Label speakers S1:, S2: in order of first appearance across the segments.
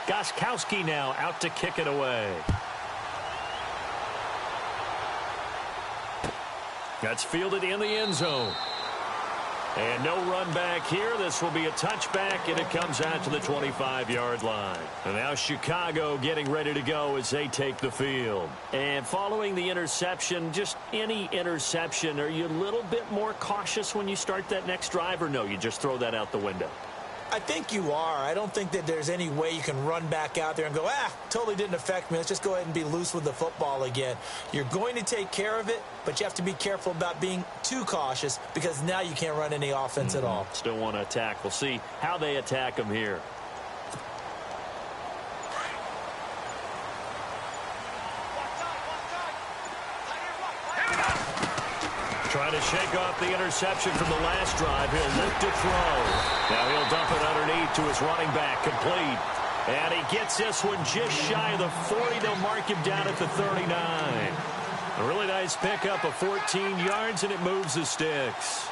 S1: Gostkowski now out to kick it away. That's fielded in the end zone. And no run back here. This will be a touchback, and it comes out to the 25-yard line. And now Chicago getting ready to go as they take the field. And following the interception, just any interception, are you a little bit more cautious when you start that next drive, or no, you just throw that out the window?
S2: I think you are. I don't think that there's any way you can run back out there and go, totally didn't affect me. Let's just go ahead and be loose with the football again. You're going to take care of it, but you have to be careful about being too cautious because now you can't run any offense at all.
S1: Still want to attack. We'll see how they attack them here. Trying to shake off the interception from the last drive. He'll look to throw. Now he'll dump it underneath to his running back. Complete. And he gets this one just shy of the 40. They'll mark him down at the 39. A really nice pickup of 14 yards, and it moves the sticks.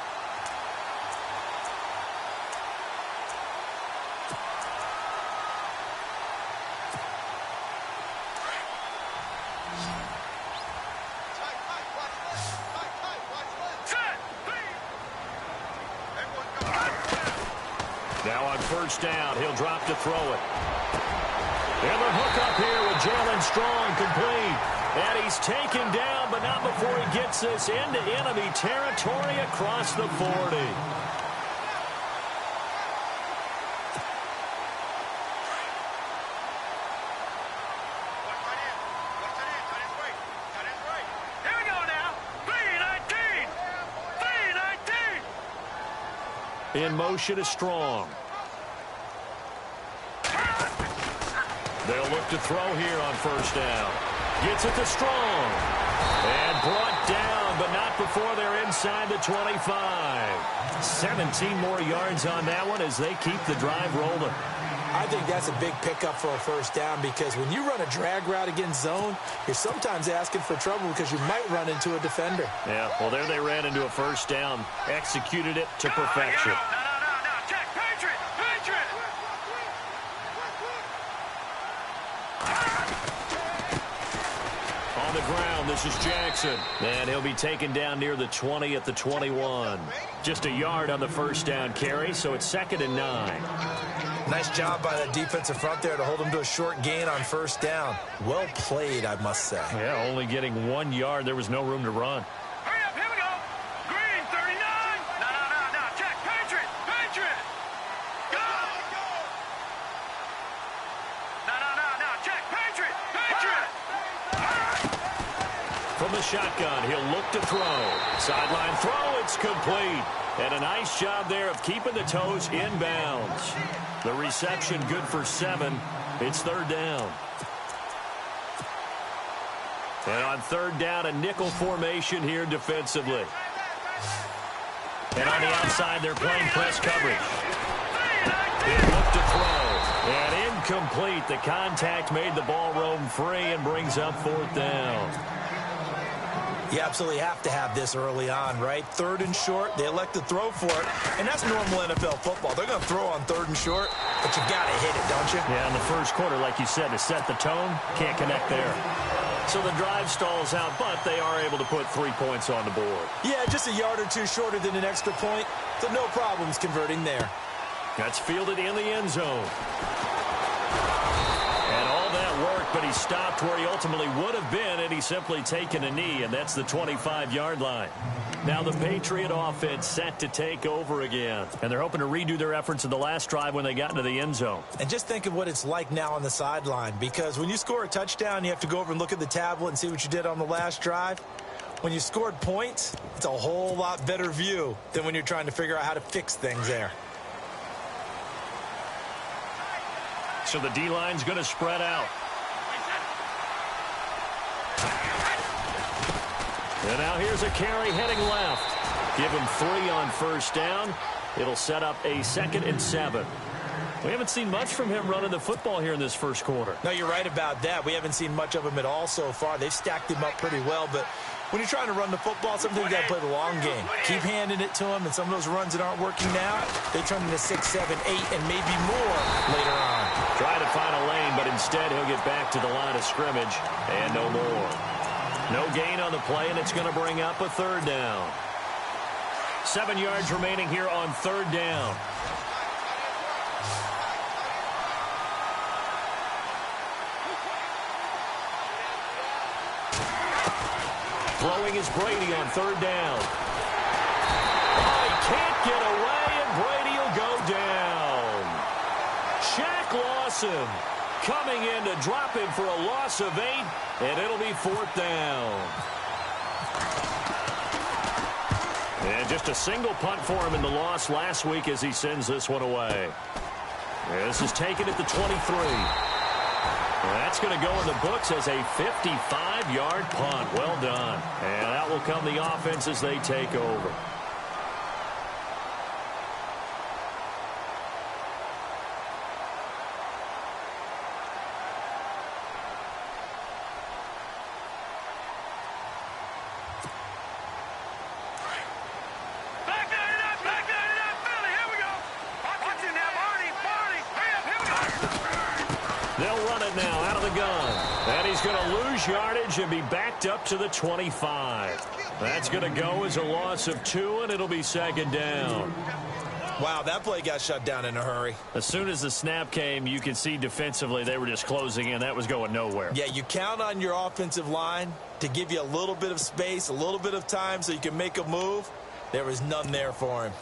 S1: Now on first down, he'll drop to throw it. And the hook up here with Jalen Strong, complete. And he's taken down, but not before he gets this into enemy territory across the 40. In motion is Strong. They'll look to throw here on first down. Gets it to Strong. And brought down, but not before they're inside the 25. 17 more yards on that one as they keep the drive rolling.
S2: I think that's a big pickup for a first down because when you run a drag route against zone, you're sometimes asking for trouble because you might run into a defender.
S1: Yeah, well, there they ran into a first down. Executed it to perfection.
S3: Check, Patriot!
S1: On the ground, this is Jackson. And he'll be taken down near the 20 at the 21. Just a yard on the first down carry, so it's 2nd and 9.
S2: Nice job by the defensive front there to hold him to a short gain on first down. Well played, I must say.
S1: Yeah, only getting 1 yard. There was no room to run.
S3: Hurry up, here we go. Green, 39. No. Check, Patriot. Go. No. Check, Patriot.
S1: From the shotgun, he'll look to throw. Sideline throw, it's complete. And a nice job there of keeping the toes inbounds. The reception good for 7. It's 3rd down. And on 3rd down, a nickel formation here defensively. And on the outside, they're playing press coverage. He'll look to throw. And incomplete. The contact made the ball roam free and brings up 4th down.
S2: You absolutely have to have this early on, right? 3rd and short, they elect to throw for it, and that's normal NFL football. They're going to throw on 3rd and short, but you've got to hit it, don't you?
S1: Yeah, in the first quarter, like you said, to set the tone, can't connect there. So the drive stalls out, but they are able to put 3 points on the board.
S2: Yeah, just a yard or two shorter than an extra point, so no problems converting there.
S1: That's fielded in the end zone. And all that work, but he stopped where he ultimately would have been, and he's simply taken a knee, and that's the 25-yard line. Now the Patriot offense set to take over again, and they're hoping to redo their efforts in the last drive when they got into the end zone.
S2: And just think of what it's like now on the sideline, because when you score a touchdown, you have to go over and look at the tablet and see what you did on the last drive. When you scored points, it's a whole lot better view than when you're trying to figure out how to fix things there.
S1: So the D-line's going to spread out. And now here's a carry heading left. Give him 3 on first down. It'll set up a 2nd and 7. We haven't seen much from him running the football here in this first quarter.
S2: No, you're right about that. We haven't seen much of him at all so far. They've stacked him up pretty well, but when you're trying to run the football, sometimes you got to play the long game. Keep handing it to him, and some of those runs that aren't working now, they turn into 6, 7, 8, and maybe more later on.
S1: Try to find a lane, but instead he'll get back to the line of scrimmage, and no more. No gain on the play, and it's going to bring up a third down. 7 yards remaining here on third down. Throwing is Brady on third down. Oh, he can't get away, and Brady will go down. Shaq Lawson coming in to drop him for a loss of 8, and it'll be fourth down. And just a single punt for him in the loss last week as he sends this one away. This is taken at the 23. That's going to go in the books as a 55-yard punt. Well done. And out will come the offense as they take over. Yardage and be backed up to the 25. That's going to go as a loss of 2, and it'll be second down.
S2: Wow, that play got shut down in a hurry.
S1: As soon as the snap came, you could see defensively they were just closing in. That was going nowhere.
S2: Yeah, you count on your offensive line to give you a little bit of space, a little bit of time so you can make a move. There was none there for him.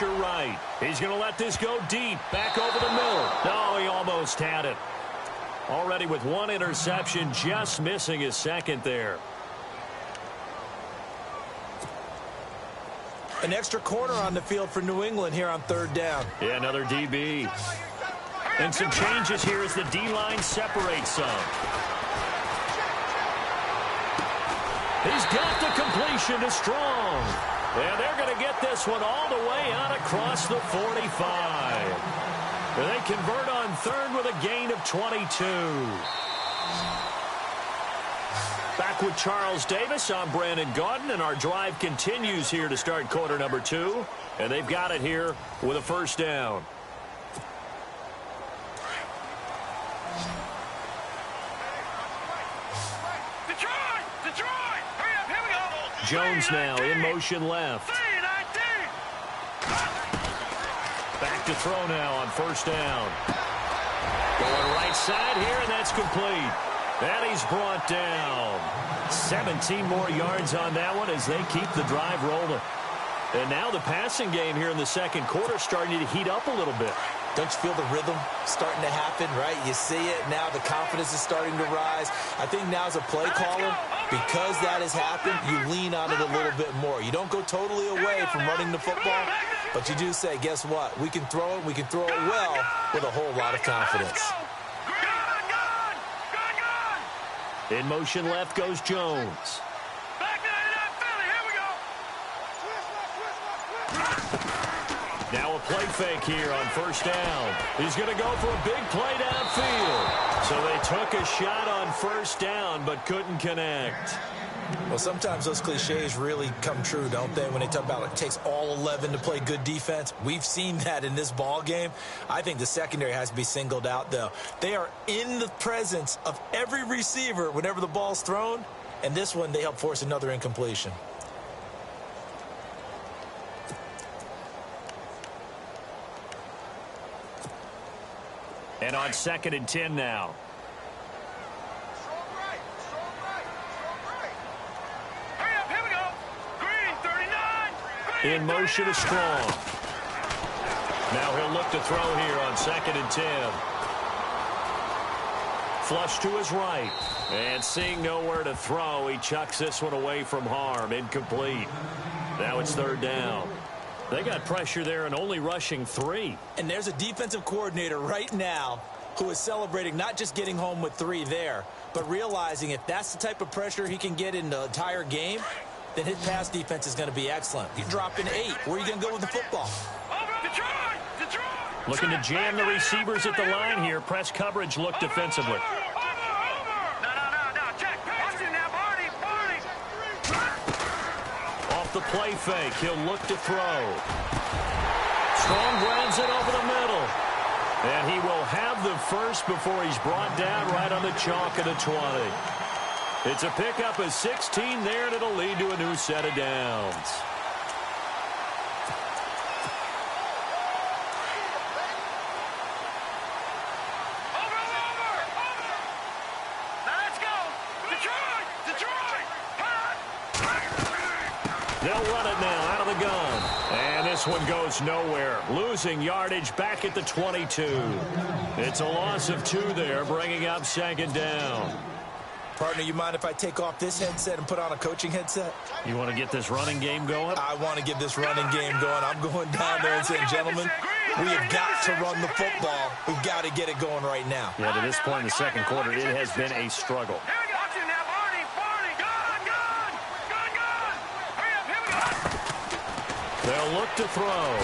S1: Right. He's going to let this go deep. Back over the middle. No, he almost had it. Already with one interception, just missing his second there.
S2: An extra corner on the field for New England here on third down.
S1: Yeah, another DB. And some changes here as the D-line separates some. He's got the completion to Strong. And they're going to get this one all the way out across the 45. And they convert on third with a gain of 22. Back with Charles Davis. I'm Brandon Gaudin, and our drive continues here to start quarter number 2. And they've got it here with a first down. Jones now in motion left. Back to throw now on first down. Going right side here, and that's complete. And he's brought down. 17 more yards on that one as they keep the drive rolling. And now the passing game here in the second quarter starting to heat up a little bit.
S2: Don't you feel the rhythm starting to happen, right? You see it now. The confidence is starting to rise. I think now as a play caller, because that has happened, you lean on it a little bit more. You don't go totally away from running the football, but you do say, guess what? We can throw it. We can throw it well with a whole lot of confidence.
S1: In motion left goes Jones. Now a play fake here on first down. He's going to go for a big play downfield. So they took a shot on first down but couldn't connect.
S2: Well, sometimes those cliches really come true, don't they, when they talk about it takes all 11 to play good defense. We've seen that in this ball game. I think the secondary has to be singled out, though. They are in the presence of every receiver whenever the ball's thrown, and this one they help force another incompletion.
S1: And on 2nd and 10 now. In motion is Strong. Now he'll look to throw here on 2nd and 10. Flush to his right. And seeing nowhere to throw, he chucks this one away from harm. Incomplete. Now it's 3rd down. They got pressure there and only rushing 3.
S2: And there's a defensive coordinator right now who is celebrating not just getting home with 3 there, but realizing if that's the type of pressure he can get in the entire game, then his pass defense is going to be excellent. You drop in 8. Where are you going to go with the football?
S1: Looking to jam the receivers at the line here. Press coverage look defensively. Off the play fake, he'll look to throw. Strong grounds it over the middle. And he will have the first before he's brought down right on the chalk of the 20. It's a pickup of 16 there, and it'll lead to a new set of downs. They'll run it now out of the gun. And this one goes nowhere. Losing yardage back at the 22. It's a loss of 2 there, bringing up 2nd down.
S2: Partner, you mind if I take off this headset and put on a coaching headset?
S1: You want to get this running game going?
S2: I want to get this running game going. I'm going down there and saying, gentlemen, we have got to run the football. We've got to get it going right now.
S1: Yeah, to this point in the 2nd quarter, it has been a struggle. They'll look to throw.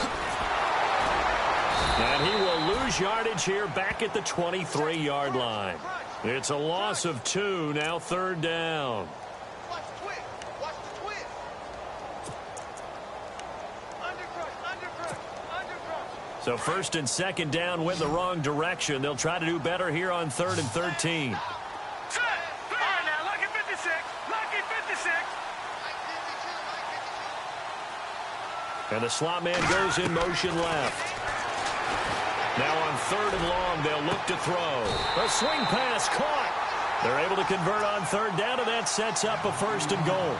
S1: And he will lose yardage here back at the 23-yard line. It's a loss of 2, now 3rd down. So 1st and 2nd down went the wrong direction. They'll try to do better here on 3rd and 13. And the slot man goes in motion left. Now on 3rd and long, they'll look to throw. A swing pass caught. They're able to convert on 3rd down, and that sets up a 1st and goal.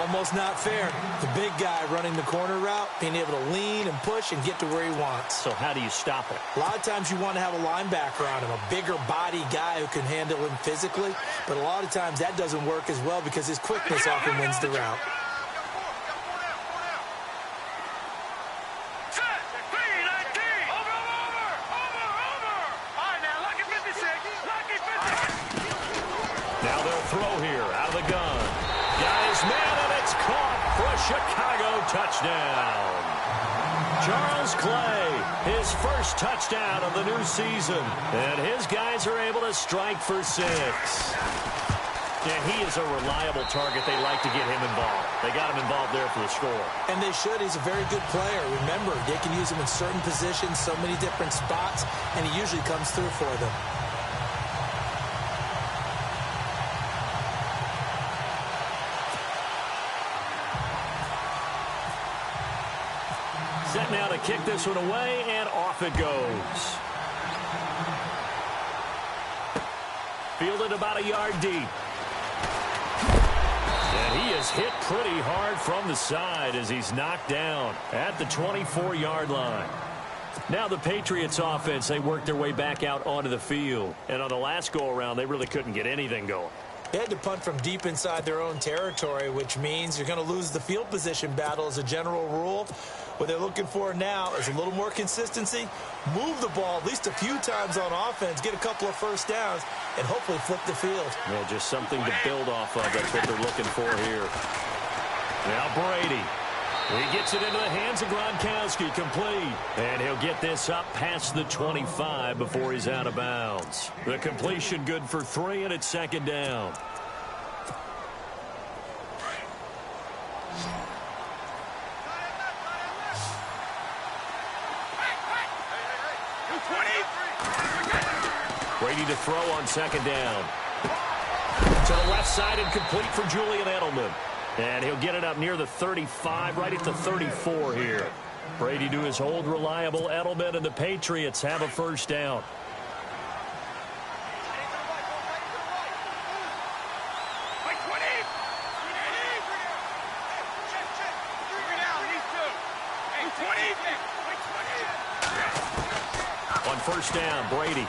S2: Almost not fair. The big guy running the corner route, being able to lean and push and get to where he wants.
S1: So how do you stop it?
S2: A lot of times you want to have a linebacker on him, a bigger body guy who can handle him physically. But a lot of times that doesn't work as well because his quickness often wins the route.
S1: Now they'll throw here out of the gun. Guy is man, and it's caught for a Chicago touchdown. Charles Clay, his first touchdown of the new season. And his guys are able to strike for 6. Yeah, he is a reliable target. They like to get him involved. They got him involved there for the score.
S2: And they should. He's a very good player. Remember, they can use him in certain positions, so many different spots, and he usually comes through for them.
S1: Set now to kick this one away, and off it goes. Fielded about a yard deep. And he is hit pretty hard from the side as he's knocked down at the 24-yard line. Now the Patriots offense, they work their way back out onto the field. And on the last go-around, they really couldn't get anything going.
S2: They had to punt from deep inside their own territory, which means you're going to lose the field position battle as a general rule. What they're looking for now is a little more consistency, move the ball at least a few times on offense, get a couple of first downs, and hopefully flip the field.
S1: Yeah, just something to build off of. That's what they're looking for here. Now Brady. He gets it into the hands of Gronkowski, complete. And he'll get this up past the 25 before he's out of bounds. The completion good for 3, and it's 2nd down. Brady to throw on 2nd down. To the left side and complete for Julian Edelman. And he'll get it up near the 35, right at the 34 here. Brady to his old reliable Edelman, and the Patriots have a 1st down. first down. Brady.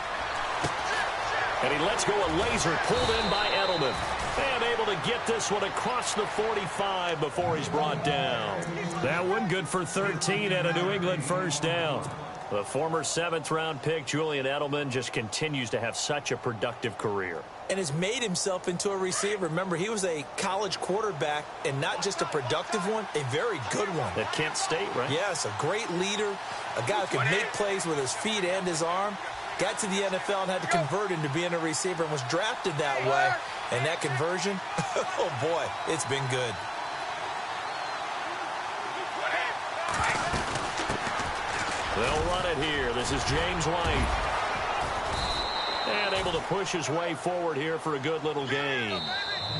S1: And he lets go a laser pulled in by Edelman. And able to get this one across the 45 before he's brought down. That one good for 13 and a New England first down. The former 7th-round pick, Julian Edelman, just continues to have such a productive career.
S2: And has made himself into a receiver. Remember, he was a college quarterback, and not just a productive one, a very good one.
S1: At Kent State, right?
S2: Yes, a great leader, a guy who can make plays with his feet and his arm. Got to the NFL and had to convert into being a receiver and was drafted that way. And that conversion, oh boy, it's been good.
S1: They'll run it here. This is James White. And able to push his way forward here for a good little gain.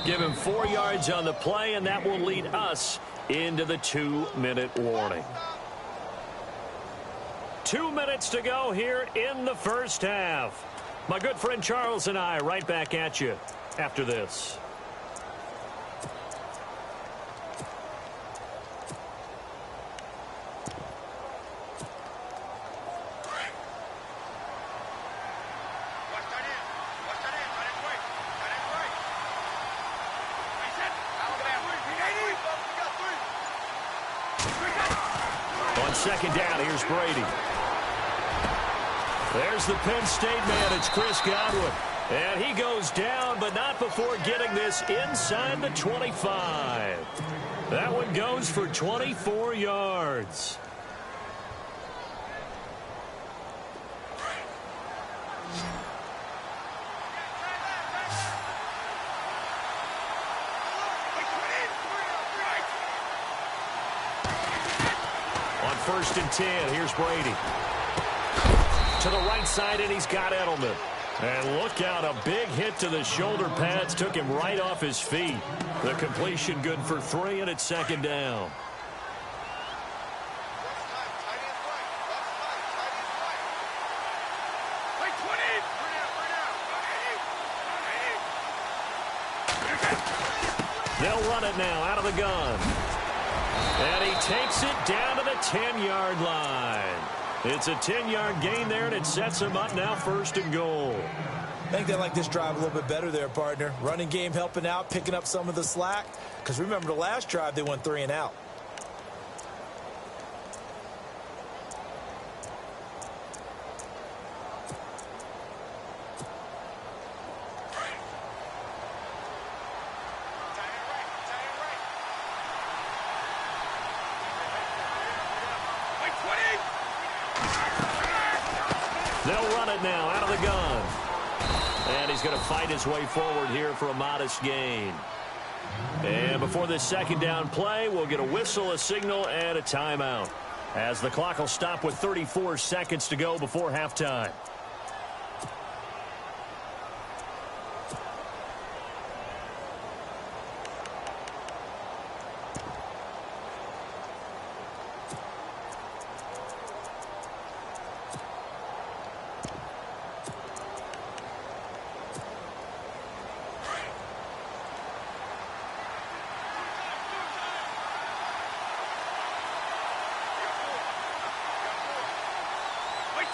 S1: Give him 4 yards on the play, and that will lead us into the 2-minute warning. 2 minutes to go here in the first half. My good friend Charles and I right back at you after this. On second down, here's Brady. There's the Penn State man. It's Chris Godwin. And he goes down, but not before getting this inside the 25. That one goes for 24 yards. On 1st and 10, here's Brady. To the right side, and he's got Edelman. And look out, a big hit to the shoulder pads took him right off his feet. The completion good for 3, and it's second down. They'll run it now out of the gun. And he takes it down to the 10-yard line. It's a 10-yard gain there, and it sets him up now 1st and goal.
S2: I think they like this drive a little bit better there, partner. Running game helping out, picking up some of the slack. Because remember, the last drive, they went 3 and out.
S1: They'll run it now out of the gun. And he's going to fight his way forward here for a modest gain. And before this second down play, we'll get a whistle, a signal, and a timeout. As the clock will stop with 34 seconds to go before halftime.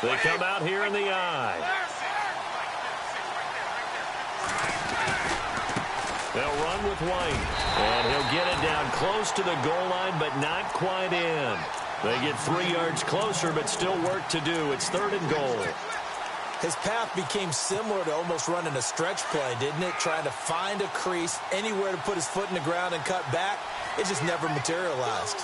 S1: They come out here in the eye. They'll run with White. And he'll get it down close to the goal line, but not quite in. They get 3 yards closer, but still work to do. It's 3rd and goal.
S2: His path became similar to almost running a stretch play, didn't it? Trying to find a crease, anywhere to put his foot in the ground and cut back. It just never materialized.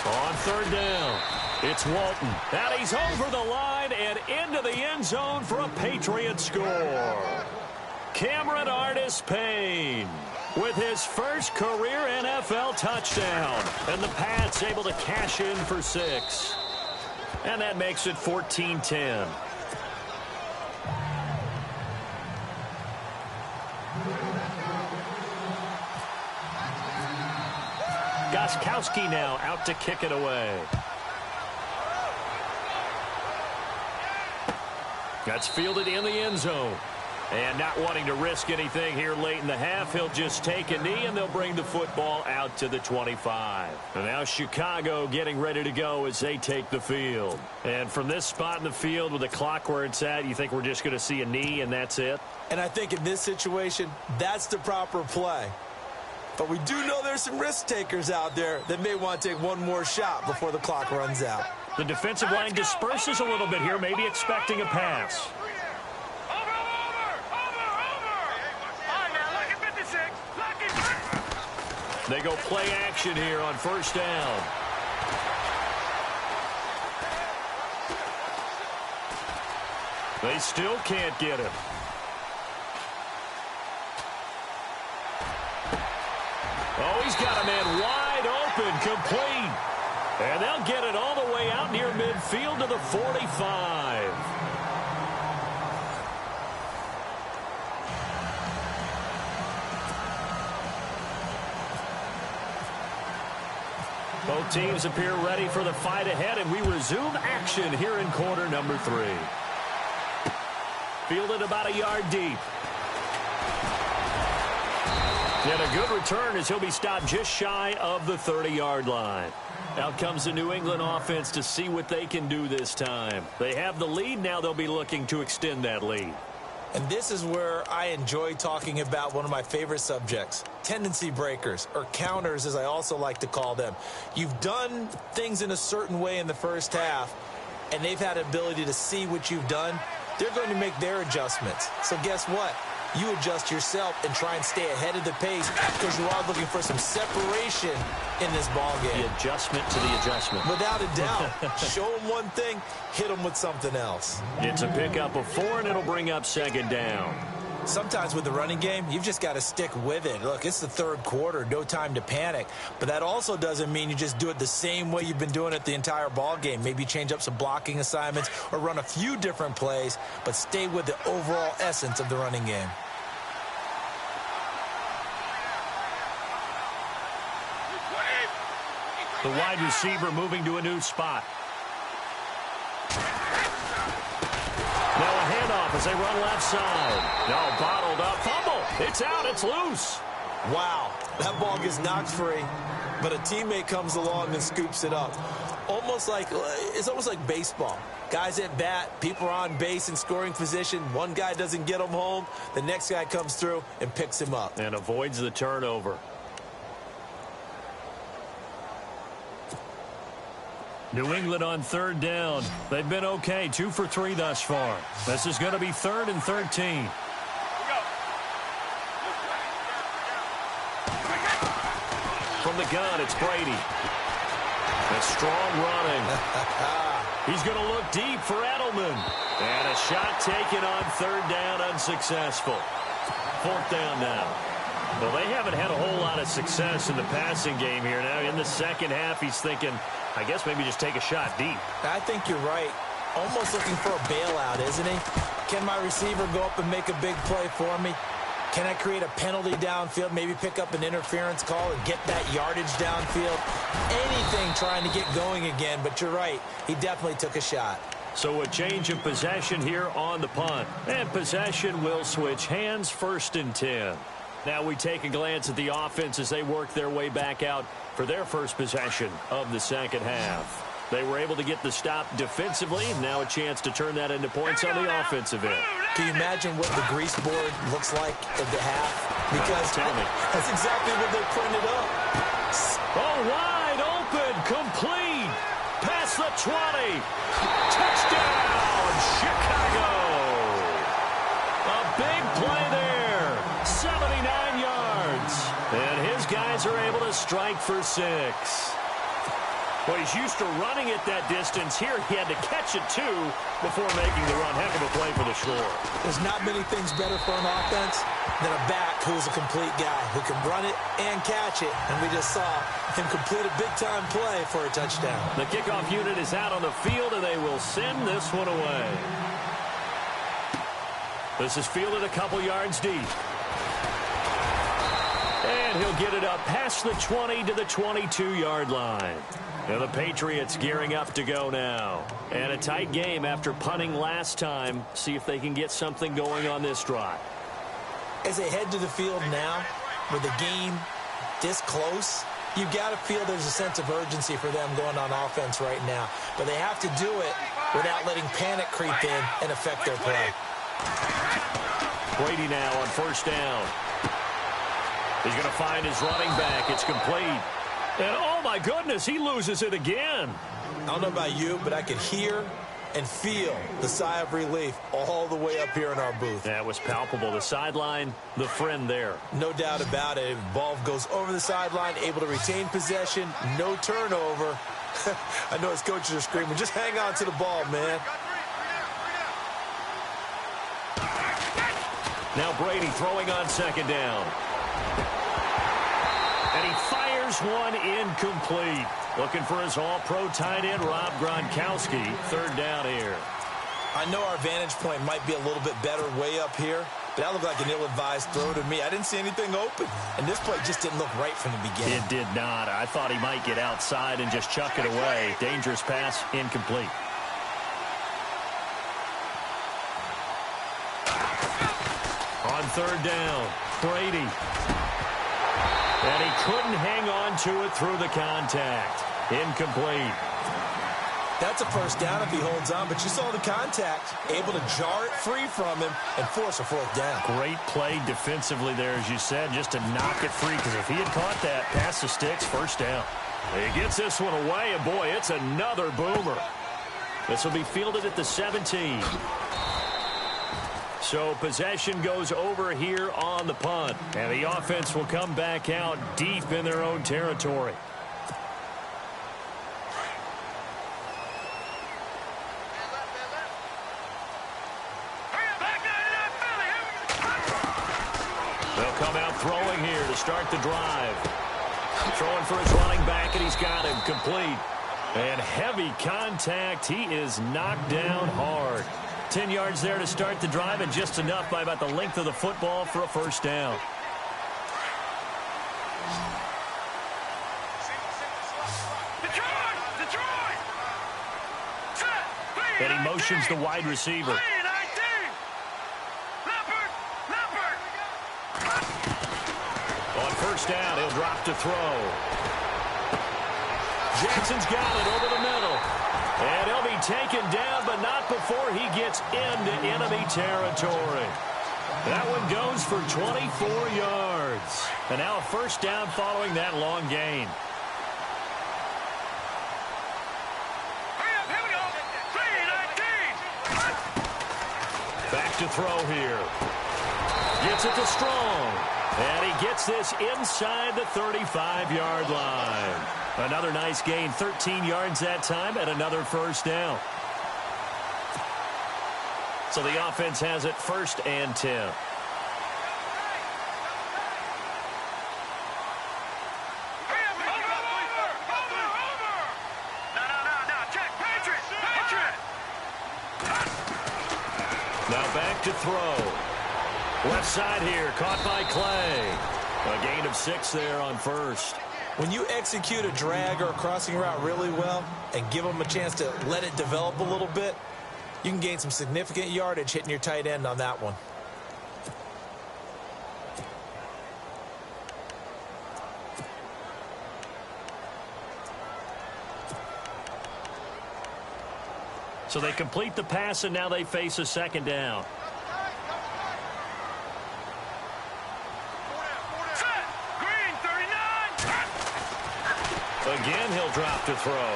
S1: On 3rd down, it's Walton. And he's over the line and into the end zone for a Patriot score. Cameron Artis-Payne with his first career NFL touchdown. And the Pats able to cash in for 6. And that makes it 14-10. Gostkowski now out to kick it away. That's fielded in the end zone. And not wanting to risk anything here late in the half, he'll just take a knee, and they'll bring the football out to the 25. And now Chicago getting ready to go as they take the field. And from this spot in the field with the clock where it's at, you think we're just going to see a knee and that's it?
S2: And I think in this situation, that's the proper play. But we do know there's some risk takers out there that may want to take one more shot before the clock runs out.
S1: The defensive line disperses a little bit here, maybe expecting a pass. They go play action here on first down. They still can't get him. Oh, he's got a man wide open, complete. And they'll get it all the way out near midfield to the 45. Both teams appear ready for the fight ahead, and we resume action here in quarter number 3. Fielded about a yard deep. And a good return as he'll be stopped just shy of the 30-yard line. Out comes the New England offense to see what they can do this time. They have the lead. Now they'll be looking to extend that lead.
S2: And this is where I enjoy talking about one of my favorite subjects, tendency breakers, or counters as I also like to call them. You've done things in a certain way in the first half, and they've had the ability to see what you've done. They're going to make their adjustments. So guess what? You adjust yourself and try and stay ahead of the pace because you are looking for some separation in this ball game.
S1: The adjustment to the adjustment.
S2: Without a doubt. Show them one thing, hit them with something else.
S1: It's a pickup of 4, and it'll bring up second down.
S2: Sometimes with the running game, you've just got to stick with it. Look, it's the third quarter, no time to panic. But that also doesn't mean you just do it the same way you've been doing it the entire ball game. Maybe change up some blocking assignments or run a few different plays, but stay with the overall essence of the running game.
S1: The wide receiver moving to a new spot. Now a handoff as they run left side. No, bottled up. Fumble. It's out. It's loose.
S2: Wow. That ball gets knocked free, but a teammate comes along and scoops it up. It's almost like baseball. Guys at bat, people are on base in scoring position. One guy doesn't get him home. The next guy comes through and picks him up.
S1: And avoids the turnover. New England on third down. They've been okay, 2 for 3 thus far. This is going to be 3rd and 13. From the gun, it's Brady. A strong running. He's going to look deep for Edelman. And a shot taken on third down, unsuccessful. 4th down now. Well, they haven't had a whole lot of success in the passing game here. Now, in the second half, he's thinking, I guess maybe just take a shot deep.
S2: I think you're right. Almost looking for a bailout, isn't he? Can my receiver go up and make a big play for me? Can I create a penalty downfield, maybe pick up an interference call and get that yardage downfield? Anything trying to get going again, but you're right. He definitely took a shot.
S1: So a change of possession here on the punt. And possession will switch hands, 1st and 10. Now we take a glance at the offense as they work their way back out for their first possession of the second half. They were able to get the stop defensively. Now a chance to turn that into points on the offensive end.
S2: Can you imagine what the grease board looks like at the half? Because
S1: tell me.
S2: That's exactly what they printed up.
S1: Oh, wide open, complete. Past the 20. Touchdown, Chicago. A big play there. 79 yards. And his guys are able to strike for 6. Well, he's used to running it that distance. Here, he had to catch it, too, before making the run. Heck of a play for the score.
S2: There's not many things better for an offense than a back who's a complete guy who can run it and catch it. And we just saw him complete a big-time play for a touchdown.
S1: The kickoff unit is out on the field, and they will send this one away. This is fielded a couple yards deep. And he'll get it up past the 20 to the 22-yard line. And the Patriots gearing up to go now. And a tight game after punting last time. See if they can get something going on this drive.
S2: As they head to the field now, with the game this close, you've got to feel there's a sense of urgency for them going on offense right now. But they have to do it without letting panic creep in and affect their play.
S1: Brady now on first down. He's going to find his running back. It's complete. And, oh, my goodness, he loses it again.
S2: I don't know about you, but I could hear and feel the sigh of relief all the way up here in our booth.
S1: That was palpable. The sideline, the friend there.
S2: No doubt about it. Ball goes over the sideline, able to retain possession, no turnover. I know his coaches are screaming, just hang on to the ball, man.
S1: Now Brady throwing on second down. And he fires one incomplete. Looking for his all-pro tight end, Rob Gronkowski. Third down here.
S2: I know our vantage point might be a little bit better way up here, but that looked like an ill-advised throw to me. I didn't see anything open, and this play just didn't look right from the beginning.
S1: It did not. I thought he might get outside and just chuck it away. Dangerous pass, incomplete. On third down, Brady. And he couldn't hang on to it through the contact. Incomplete.
S2: That's a first down if he holds on, but you saw the contact. Able to jar it free from him and force a fourth down.
S1: Great play defensively there, as you said, just to knock it free, because if he had caught that, pass the sticks, first down. He gets this one away, and boy, it's another boomer. This will be fielded at the 17. So possession goes over here on the punt. And the offense will come back out deep in their own territory. They'll come out throwing here to start the drive. Throwing for his running back, and he's got him complete. And heavy contact. He is knocked down hard. 10 yards there to start the drive, and just enough by about the length of the football for a first down. And he motions the wide receiver. On first down, he'll drop to throw. Jackson's got it over the middle. And he'll be taken down, but not before he gets into enemy territory. That one goes for 24 yards. And now a first down following that long gain. Back to throw here. Gets it to Strong. And he gets this inside the 35-yard line. Another nice gain, 13 yards that time, and another first down. So the offense has it first and 10. Now back to throw. Left side here, caught by Clay. A gain of 6 there on first.
S2: When you execute a drag or a crossing route really well and give them a chance to let it develop a little bit, you can gain some significant yardage hitting your tight end on that one.
S1: So they complete the pass, and now they face a second down. Again, he'll drop to throw.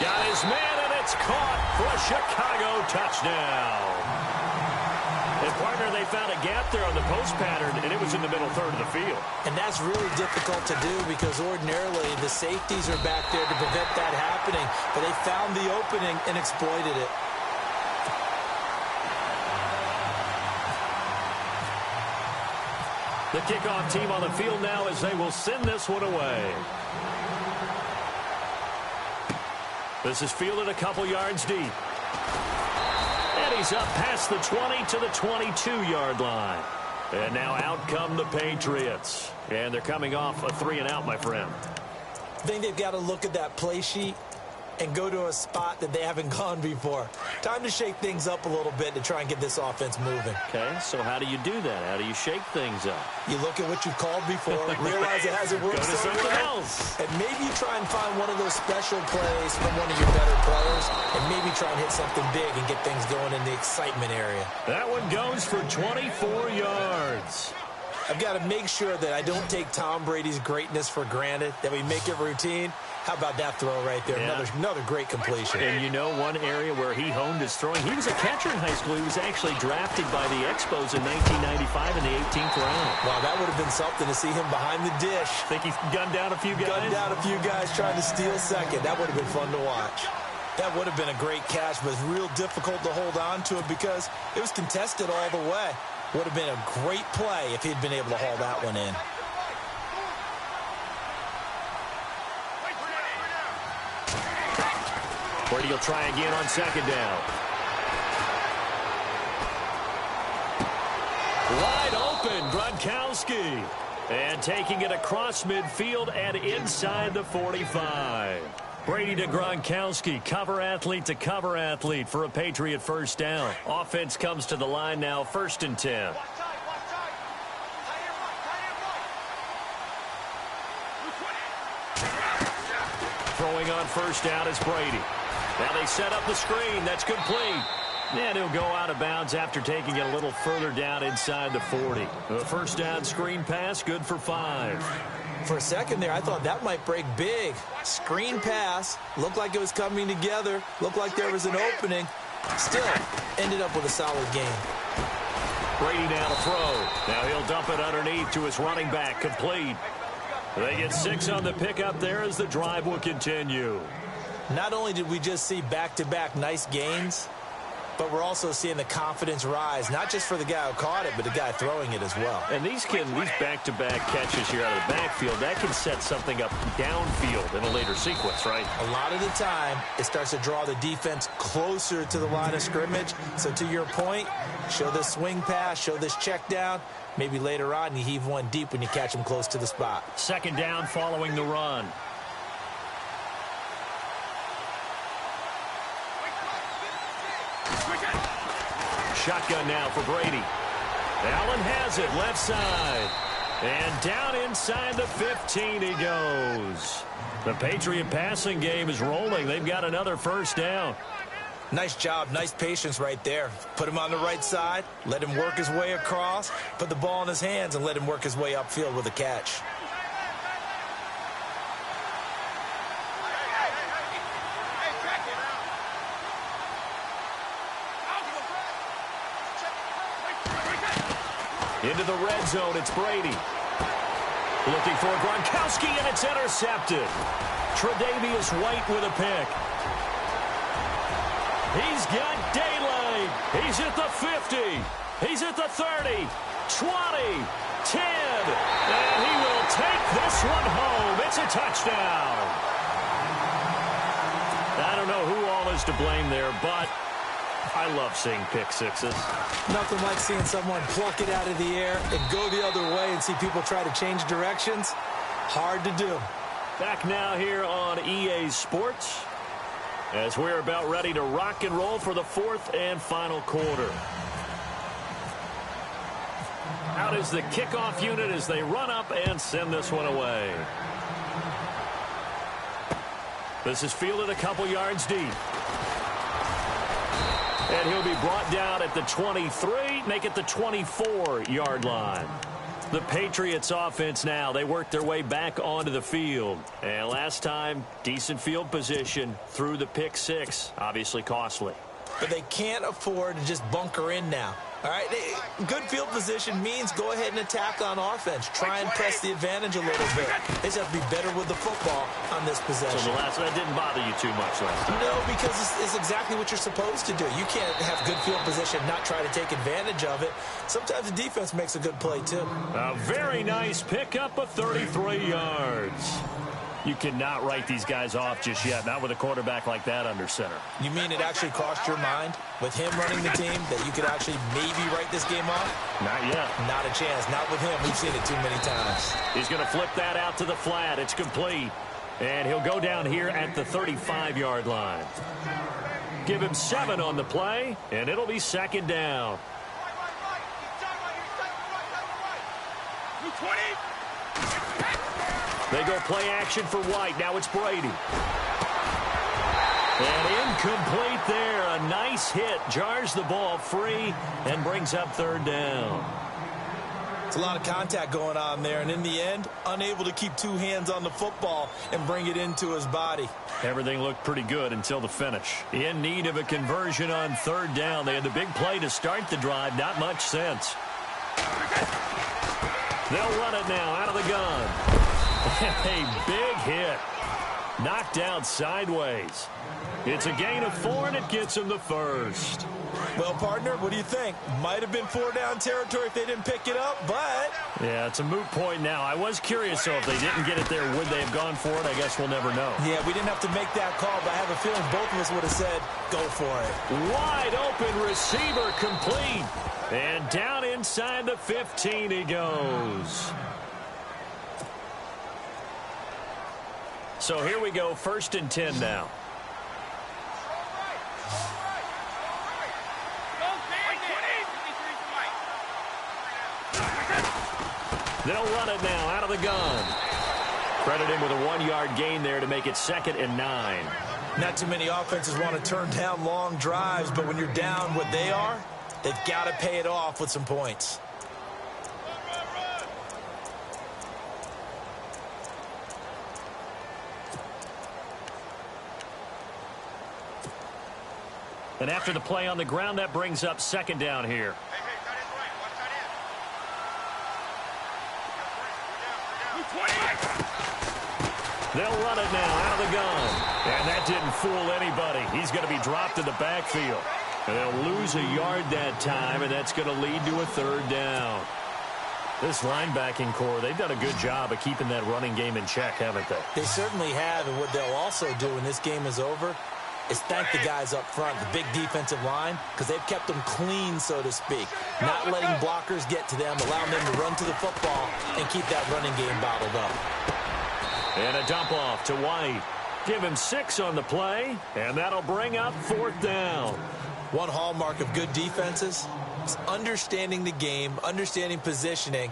S1: Got his man, and it's caught for a Chicago touchdown. And, partner, they found a gap there on the post pattern, and it was in the middle third of the field.
S2: And that's really difficult to do because ordinarily the safeties are back there to prevent that happening. But they found the opening and exploited it.
S1: The kickoff team on the field now as they will send this one away. This is fielded a couple yards deep. And he's up past the 20 to the 22-yard line. And now out come the Patriots. And they're coming off a 3-and-out, my friend.
S2: I think they've got to look at that play sheet and go to a spot that they haven't gone before. Time to shake things up a little bit to try and get this offense moving.
S1: Okay, so how do you do that? How do you shake things up?
S2: You look at what you've called before, realize it hasn't worked so well, and maybe you try and find one of those special plays from one of your better players, and maybe try and hit something big and get things going in the excitement area.
S1: That one goes for 24 yards.
S2: I've got to make sure that I don't take Tom Brady's greatness for granted, that we make it routine. How about that throw right there?
S1: Yeah.
S2: Another great completion.
S1: And you know one area where he honed his throwing? He was a catcher in high school. He was actually drafted by the Expos in 1995 in the 18th round.
S2: Wow, that would have been something to see him behind the dish.
S1: Think he gunned down a few guys?
S2: Gunned down a few guys trying to steal second. That would have been fun to watch. That would have been a great catch, but it's real difficult to hold on to it because it was contested all the way. Would have been a great play if he'd been able to haul that one in.
S1: Brady will try again on second down. Wide open, Gronkowski. And taking it across midfield and inside the 45. Brady to Gronkowski, cover athlete to cover athlete for a Patriot first down. Offense comes to the line now, 1st and 10. Throwing on first down is Brady. Now they set up the screen. That's complete. And he'll go out of bounds after taking it a little further down inside the 40. The first down screen pass, good for 5.
S2: For a second there, I thought that might break big. Screen pass, looked like it was coming together, looked like there was an opening. Still, ended up with a solid game.
S1: Brady now to throw. Now he'll dump it underneath to his running back, complete. They get 6 on the pickup there as the drive will continue.
S2: Not only did we just see back-to-back nice gains, but we're also seeing the confidence rise, not just for the guy who caught it, but the guy throwing it as well.
S1: And these back-to-back catches here out of the backfield, that can set something up downfield in a later sequence, right?
S2: A lot of the time, it starts to draw the defense closer to the line of scrimmage. So to your point, show this swing pass, show this check down. Maybe later on, you heave one deep when you catch him close to the spot.
S1: Second down following the run. Shotgun now for Brady. Allen has it, left side. And down inside the 15 he goes. The Patriot passing game is rolling. They've got another first down.
S2: Nice job, nice patience right there. Put him on the right side, let him work his way across, put the ball in his hands, and let him work his way upfield with a catch.
S1: Into the red zone, it's Brady. Looking for Gronkowski, and it's intercepted. Tre'Davious White with a pick. He's got daylight. He's at the 50. He's at the 30, 20, 10. And he will take this one home. It's a touchdown. I don't know who all is to blame there, but I love seeing pick sixes.
S2: Nothing like seeing someone pluck it out of the air and go the other way and see people try to change directions. Hard to do.
S1: Back now here on EA Sports as we're about ready to rock and roll for the 4th and final quarter. Out is the kickoff unit as they run up and send this one away. This is fielded a couple yards deep. And he'll be brought down at the 23, make it the 24-yard line. The Patriots offense now, they work their way back onto the field. And last time, decent field position through the pick 6, obviously costly.
S2: But they can't afford to just bunker in now. All right, good field position means go ahead and attack on offense. Try and press the advantage a little bit. They just have to be better with the football on this possession.
S1: So the last one didn't bother you too much last time?
S2: No, because it's exactly what you're supposed to do. You can't have good field position, not try to take advantage of it. Sometimes the defense makes a good play, too.
S1: A very nice pickup of 33 yards. You cannot write these guys off just yet, not with a quarterback like that under center.
S2: You mean it actually crossed your mind with him running the team that you could actually maybe write this game off?
S1: Not yet.
S2: Not a chance. Not with him. We've seen it too many times.
S1: He's going to flip that out to the flat. It's complete. And he'll go down here at the 35-yard line. Give him 7 on the play, and it'll be second down. They go play action for White. Now it's Brady. And incomplete there. A nice hit. Jars the ball free and brings up third down.
S2: It's a lot of contact going on there, and in the end, unable to keep 2 hands on the football and bring it into his body.
S1: Everything looked pretty good until the finish. In need of a conversion on third down. They had the big play to start the drive. Not much sense. They'll run it now out of the gun. A big hit. Knocked out sideways. It's a gain of 4, and it gets him the first.
S2: Well, partner, what do you think? Might have been 4-down territory if they didn't pick it up, but...
S1: Yeah, it's a moot point now. I was curious, though, if they didn't get it there, would they have gone for it? I guess we'll never know.
S2: Yeah, we didn't have to make that call, but I have a feeling both of us would have said, go for it.
S1: Wide open receiver complete. And down inside the 15 he goes. So here we go, 1st and 10 now. They'll run it now out of the gun. Credit him with a 1-yard gain there to make it 2nd and 9.
S2: Not too many offenses want to turn down long drives, but when you're down what they are, they've got to pay it off with some points.
S1: And after the play on the ground, that brings up 2nd down here. They'll run it now out of the gun. And that didn't fool anybody. He's going to be dropped in the backfield. And they'll lose a yard that time, and that's going to lead to a 3rd down. This linebacking core, they've done a good job of keeping that running game in check, haven't they?
S2: They certainly have, and what they'll also do when this game is over is thank the guys up front, the big defensive line, because they've kept them clean, so to speak. Not letting blockers get to them, allowing them to run to the football and keep that running game bottled up.
S1: And a dump off to White. Give him 6 on the play, and that'll bring up 4th down.
S2: One hallmark of good defenses is understanding the game, understanding positioning,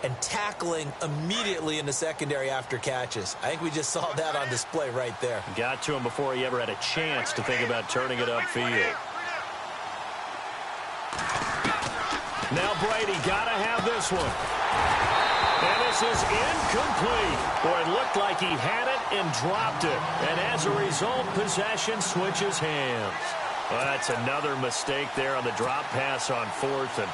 S2: and tackling immediately in the secondary after catches. I think we just saw that on display right there.
S1: Got to him before he ever had a chance to think about turning it upfield. Now Brady got to have this one. And this is incomplete. Boy, it looked like he had it and dropped it. And as a result, possession switches hands. Well, that's another mistake there on the drop pass on 4th, and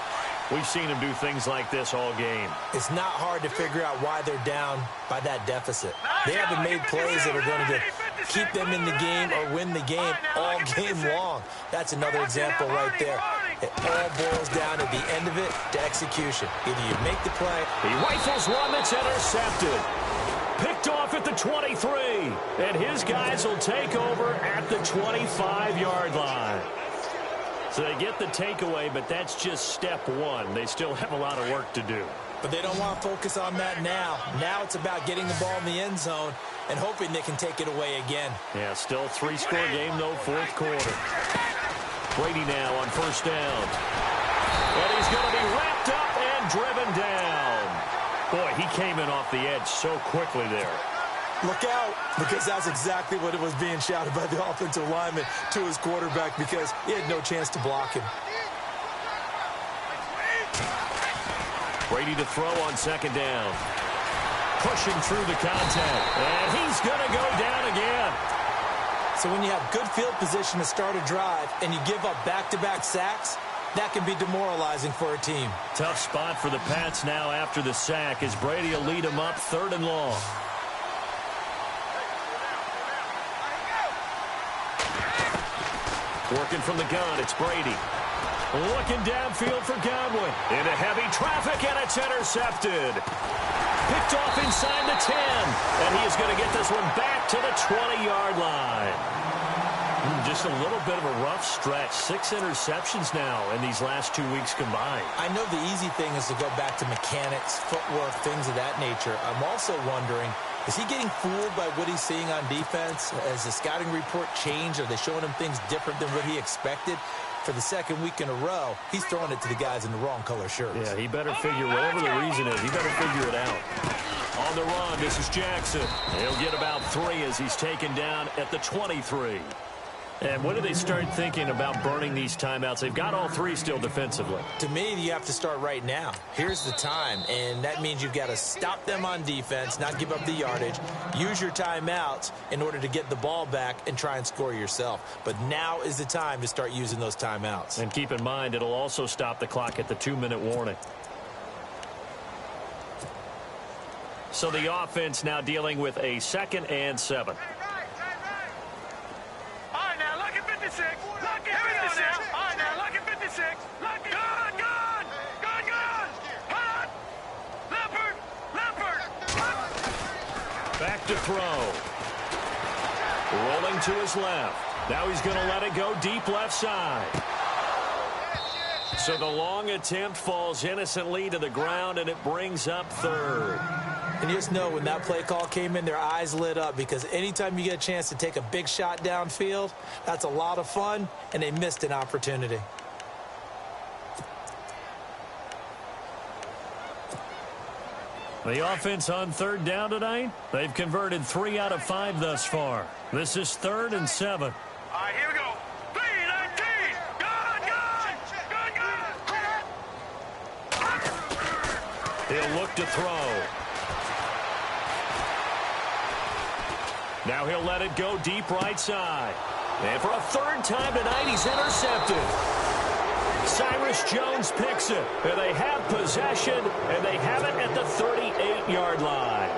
S1: we've seen him do things like this all game.
S2: It's not hard to figure out why they're down by that deficit. They haven't made plays that are going to keep them in the game or win the game all game long. That's another example right there. It all boils down at the end of it to execution. Either you make the play.
S1: He rifles one that's intercepted. Picked off at the 23. And his guys will take over at the 25-yard line. So they get the takeaway, but that's just step 1. They still have a lot of work to do.
S2: But they don't want to focus on that now. Now it's about getting the ball in the end zone and hoping they can take it away again.
S1: Yeah, still 3-score game, though, 4th quarter. Brady now on 1st down. And he's going to be wrapped up and driven down. Boy, he came in off the edge so quickly there.
S2: Look out, because that's exactly what it was being shouted by the offensive lineman to his quarterback, because he had no chance to block him.
S1: Brady to throw on 2nd down. Pushing through the contact. And he's going to go down again.
S2: So when you have good field position to start a drive and you give up back-to-back sacks, that can be demoralizing for a team.
S1: Tough spot for the Pats now after the sack as Brady will lead them up 3rd and long. Working from the gun, it's Brady. Looking downfield for Godwin. Into heavy traffic, and it's intercepted. Picked off inside the 10. And he is going to get this one back to the 20-yard line. Just a little bit of a rough stretch. 6 interceptions now in these last 2 weeks combined.
S2: I know the easy thing is to go back to mechanics, footwork, things of that nature. I'm also wondering Is he getting fooled by what he's seeing on defense? Has the scouting report changed? Are they showing him things different than what he expected? For the second week in a row, he's throwing it to the guys in the wrong color shirts.
S1: Yeah, he better figure, whatever the reason is, he better figure it out. On the run, this is Jackson. He'll get about 3 as he's taken down at the 23. And when do they start thinking about burning these timeouts? They've got all 3 still defensively.
S2: To me, you have to start right now. Here's the time, and that means you've got to stop them on defense, not give up the yardage, use your timeouts in order to get the ball back and try and score yourself. But now is the time to start using those timeouts.
S1: And keep in mind, it'll also stop the clock at the 2-minute warning. So the offense now dealing with a 2nd and 7. Back to throw. Rolling to his left. Now he's going to let it go deep left side. So the long attempt falls innocently to the ground, and it brings up 3rd.
S2: And you just know when that play call came in, their eyes lit up, because anytime you get a chance to take a big shot downfield, that's a lot of fun, and they missed an opportunity.
S1: The offense on 3rd down tonight, they've converted 3 out of 5 thus far. This is 3rd and 7.
S3: All right, here we go. 3-19. Gun.
S1: He'll look to throw. Now he'll let it go deep right side. And for a 3rd time tonight, he's intercepted. Cyrus Jones picks it. And they have possession, and they have it at the 38-yard line.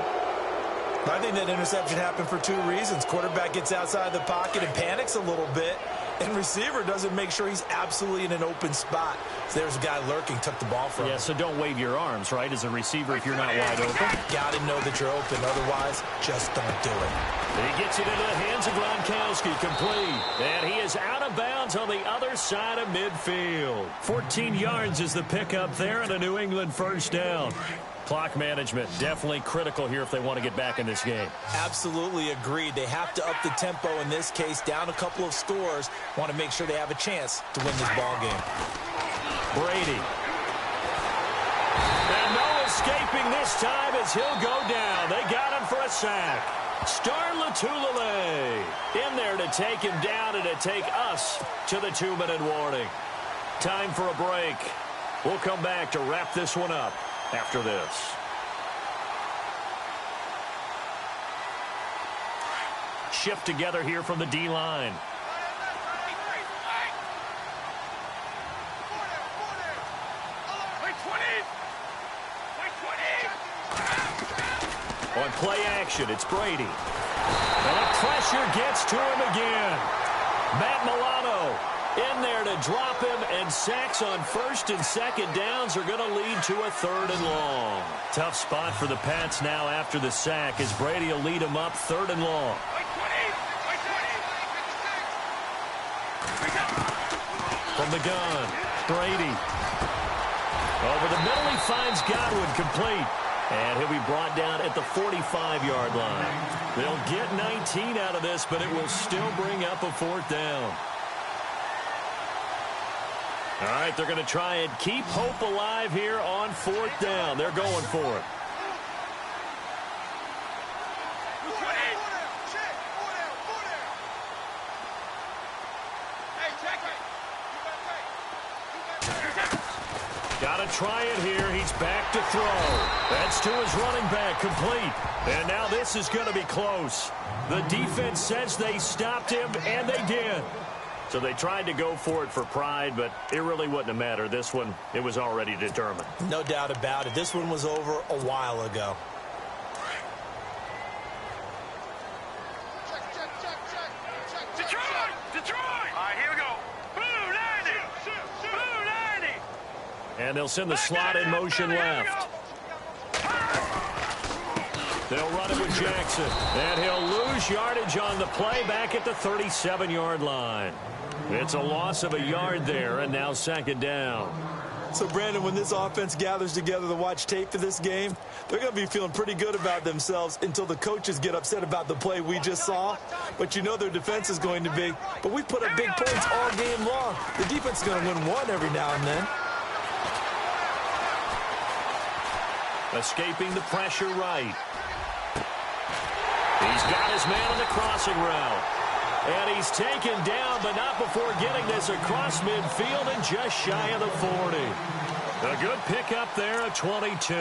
S2: I think that interception happened for 2 reasons. Quarterback gets outside the pocket and panics a little bit, and receiver doesn't make sure he's absolutely in an open spot. So there's a guy lurking, took the ball from him.
S1: Yeah, so don't wave your arms, right, as a receiver if you're not wide open.
S2: Got to know that you're open. Otherwise, just don't do it.
S1: He gets it into the hands of Gronkowski, complete. And he is out of bounds on the other side of midfield. 14 yards is the pickup there, and a New England 1st down. Clock management definitely critical here if they want to get back in this game.
S2: Absolutely agreed. They have to up the tempo in this case, down a couple of scores. Want to make sure they have a chance to win this ball game.
S1: Brady. And no escaping this time as he'll go down. They got him for a sack. Star Latulippe in there to take him down and to take us to the 2-minute warning. Time for a break. We'll come back to wrap this one up after this. Shift together here from the D-line. On play action, it's Brady. And the pressure gets to him again. Matt Milano in there to drop him, and sacks on 1st and 2nd downs are going to lead to a 3rd and long. Tough spot for the Pats now after the sack as Brady will lead them up 3rd and long. From the gun, Brady. Over the middle, he finds Godwin, complete. And he'll be brought down at the 45-yard line. They'll get 19 out of this, but it will still bring up a 4th down. All right, they're going to try and keep hope alive here on 4th down. They're going for it. Got to try it here. He's back to throw. That's to his running back, complete. And now this is going to be close. The defense says they stopped him, and they did. So they tried to go for it for pride, but it really wouldn't have mattered. This one, it was already determined.
S2: No doubt about it. This one was over a while ago.
S3: Detroit! All right, here we go. Blue 90! Blue 90!
S1: And they'll send the slot in motion left. They'll run it with Jackson. And he'll lose yardage on the play back at the 37-yard line. It's a loss of a yard there, and now 2nd down.
S2: So, Brandon, when this offense gathers together to watch tape for this game, they're going to be feeling pretty good about themselves until the coaches get upset about the play we just saw. But you know their defense is going to be. But we put up big points all game long. The defense is going to win one every now and then.
S1: Escaping the pressure right. He's got his man on the crossing route. And he's taken down, but not before getting this across midfield and just shy of the 40. A good pickup there at 22.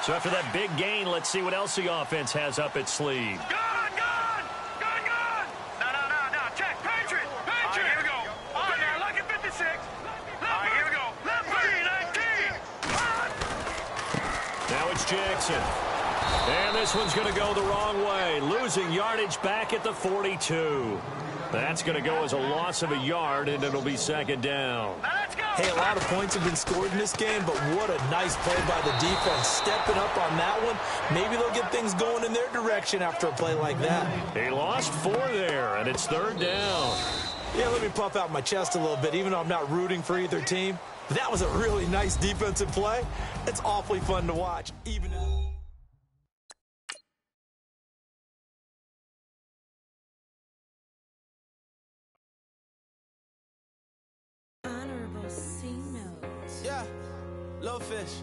S1: So after that big gain, let's see what else the offense has up its sleeve. Jackson. And this one's going to go the wrong way. Losing yardage back at the 42. That's going to go as a loss of a yard, and it'll be second down.
S2: Hey, a lot of points have been scored in this game, but what a nice play by the defense. Stepping up on that one. Maybe they'll get things going in their direction after a play like that.
S1: They lost 4 there, and it's third down.
S2: Yeah, let me puff out my chest a little bit, even though I'm not rooting for either team. That was a really nice defensive play. It's awfully fun to watch, even
S4: Honorable C notes.
S5: Yeah, little fish.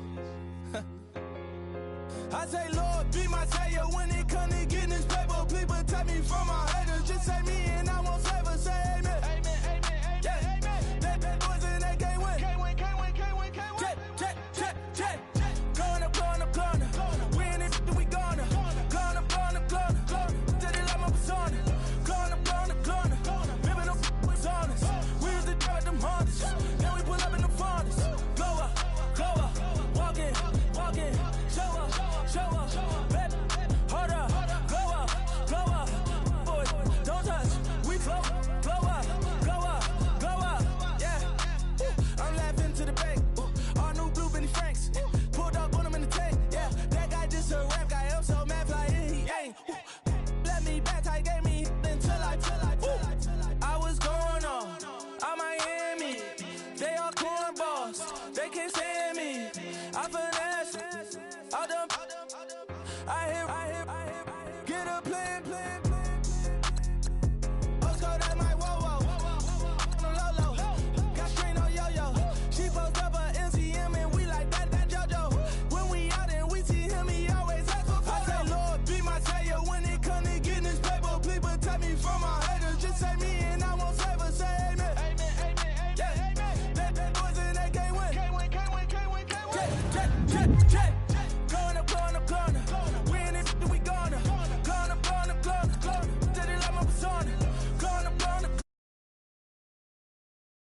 S5: I say, Lord, be my savior when it comes to getting this paper. People take me from my haters, just take me